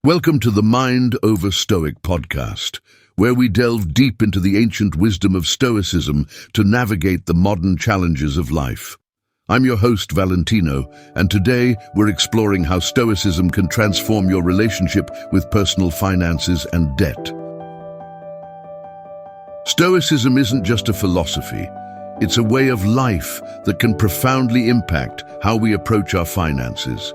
Welcome to the Mind Over Stoic podcast, where we delve deep into the ancient wisdom of Stoicism to navigate the modern challenges of life. I'm your host, Valentino, and today we're exploring how Stoicism can transform your relationship with personal finances and debt. Stoicism isn't just a philosophy, it's a way of life that can profoundly impact how we approach our finances.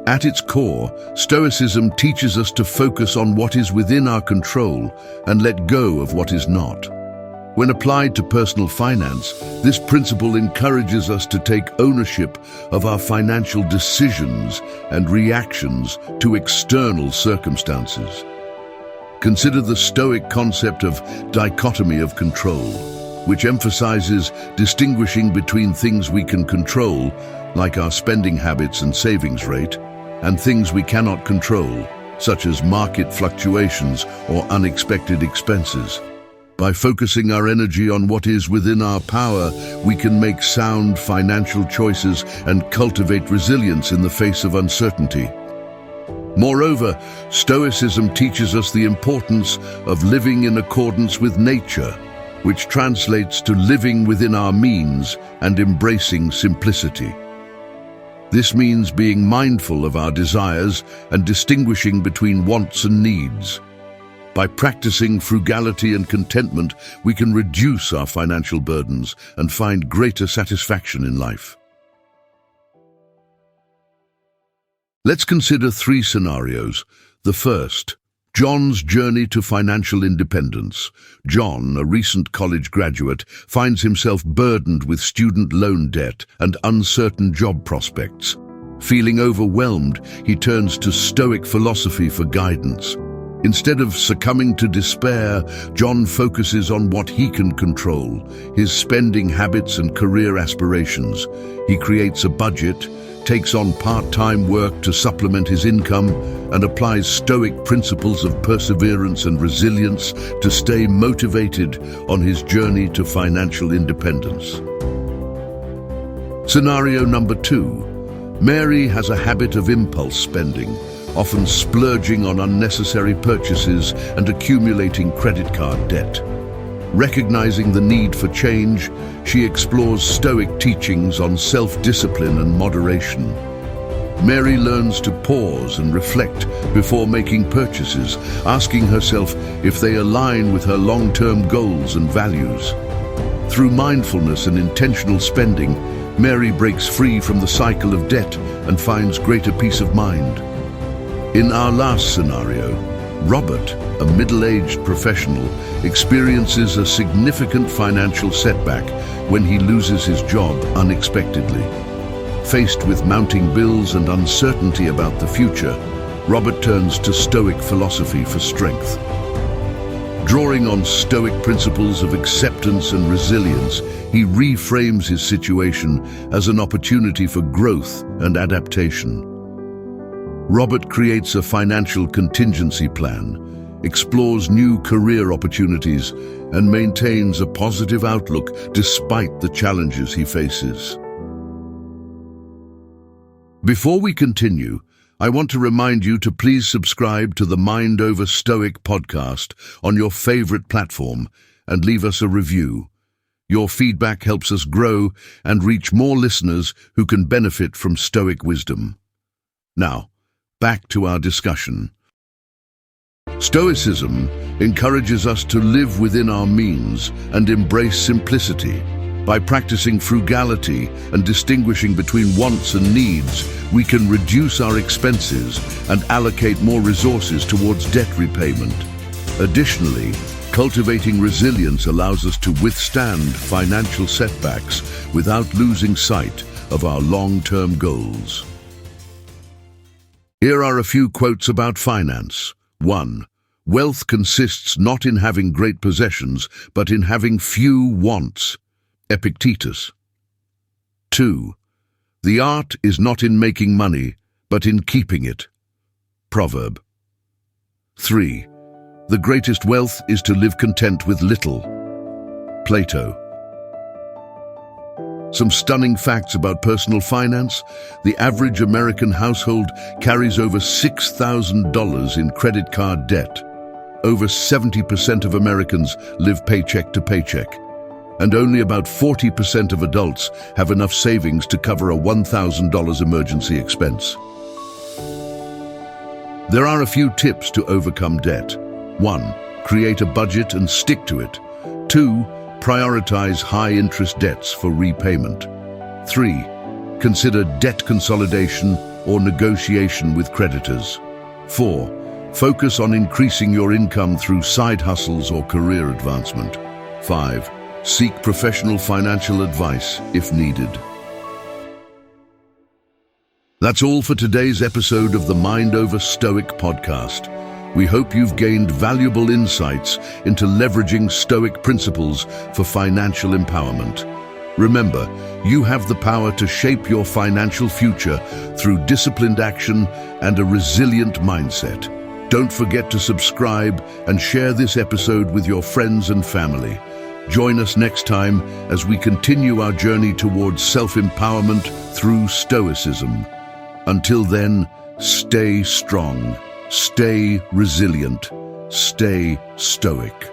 At its core, Stoicism teaches us to focus on what is within our control and let go of what is not. When applied to personal finance, this principle encourages us to take ownership of our financial decisions and reactions to external circumstances. Consider the Stoic concept of dichotomy of control, which emphasizes distinguishing between things we can control, like our spending habits and savings rate, and things we cannot control, such as market fluctuations or unexpected expenses. By focusing our energy on what is within our power, we can make sound financial choices and cultivate resilience in the face of uncertainty. Moreover, Stoicism teaches us the importance of living in accordance with nature, which translates to living within our means and embracing simplicity. This means being mindful of our desires and distinguishing between wants and needs. By practicing frugality and contentment, we can reduce our financial burdens and find greater satisfaction in life. Let's consider three scenarios. The first, John's journey to financial independence. John, a recent college graduate, finds himself burdened with student loan debt and uncertain job prospects. Feeling overwhelmed, he turns to Stoic philosophy for guidance. Instead of succumbing to despair, John focuses on what he can control, his spending habits and career aspirations. He creates a budget, takes on part-time work to supplement his income, and applies Stoic principles of perseverance and resilience to stay motivated on his journey to financial independence. Scenario number 2. Mary has a habit of impulse spending, often splurging on unnecessary purchases and accumulating credit card debt. Recognizing the need for change, she explores Stoic teachings on self-discipline and moderation. Mary learns to pause and reflect before making purchases, asking herself if they align with her long-term goals and values. Through mindfulness and intentional spending, Mary breaks free from the cycle of debt and finds greater peace of mind. In our last scenario, Robert, a middle-aged professional, experiences a significant financial setback when he loses his job unexpectedly. Faced with mounting bills and uncertainty about the future, Robert turns to Stoic philosophy for strength. Drawing on Stoic principles of acceptance and resilience, he reframes his situation as an opportunity for growth and adaptation. Robert creates a financial contingency plan, explores new career opportunities, and maintains a positive outlook despite the challenges he faces. Before we continue, I want to remind you to please subscribe to the Mind Over Stoic podcast on your favorite platform and leave us a review. Your feedback helps us grow and reach more listeners who can benefit from Stoic wisdom. Now, back to our discussion. Stoicism encourages us to live within our means and embrace simplicity. By practicing frugality and distinguishing between wants and needs, we can reduce our expenses and allocate more resources towards debt repayment. Additionally, cultivating resilience allows us to withstand financial setbacks without losing sight of our long-term goals. Here are a few quotes about finance. 1. Wealth consists not in having great possessions, but in having few wants. Epictetus. 2. The art is not in making money, but in keeping it. Proverb. 3. The greatest wealth is to live content with little. Plato. Some stunning facts about personal finance. The average American household carries over $6,000 in credit card debt. Over 70% of Americans live paycheck to paycheck. And only about 40% of adults have enough savings to cover a $1,000 emergency expense. There are a few tips to overcome debt. 1. Create a budget and stick to it. 2. Prioritize high-interest debts for repayment. 3. Consider debt consolidation or negotiation with creditors. 4. Focus on increasing your income through side hustles or career advancement. 5. Seek professional financial advice if needed. That's all for today's episode of the Mind Over Stoic podcast. We hope you've gained valuable insights into leveraging Stoic principles for financial empowerment. Remember, you have the power to shape your financial future through disciplined action and a resilient mindset. Don't forget to subscribe and share this episode with your friends and family. Join us next time as we continue our journey towards self-empowerment through Stoicism. Until then, stay strong, stay resilient, stay stoic.